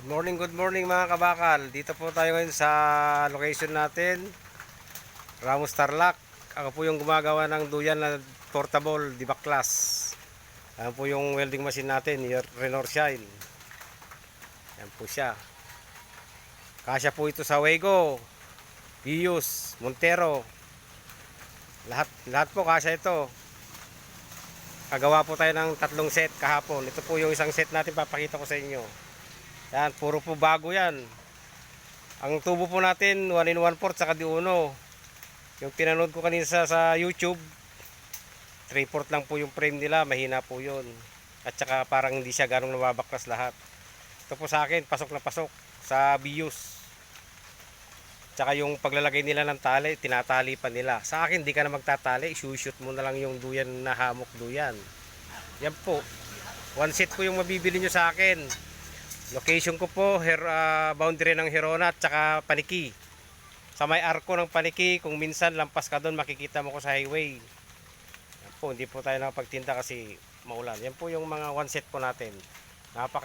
Good morning mga kabakal. Dito po tayo ngayon sa location natin, Ramos Tarlac. Ako po yung gumagawa ng duyan na portable Dibaklas. Ayan po yung welding machine natin, yung Renor Shine. Ayan po siya. Kasya po ito sa Wego, Bius, Montero. Lahat po kasya ito. Kagawa po tayo ng 3 set kahapon. Ito po yung isang set natin, papakita ko sa inyo. Yan, puro po bago yan. Ang tubo po natin 1 in 1/4 saka diuno. Yung pinanood ko kanina sa YouTube, 3/4 lang po yung frame nila, mahina po yun. At saka parang hindi siya ganong nababaklas lahat. Ito po sa akin, pasok na pasok sa bius. Tsaka yung paglalagay nila ng tali, tinatali pa nila. Sa akin, hindi ka na magtatali, shoot mo na lang yung duyan na hamok duyan. Yan po. 1 set po yung mabibili nyo sa akin. Location ko po, boundary ng Hirona at saka Paniki. Sa may arko ng Paniki, kung minsan lampas ka doon, makikita mo ko sa highway. Yan po, hindi po tayo nakapagtinda kasi maulan. Yan po yung mga 1 set po natin. Napaka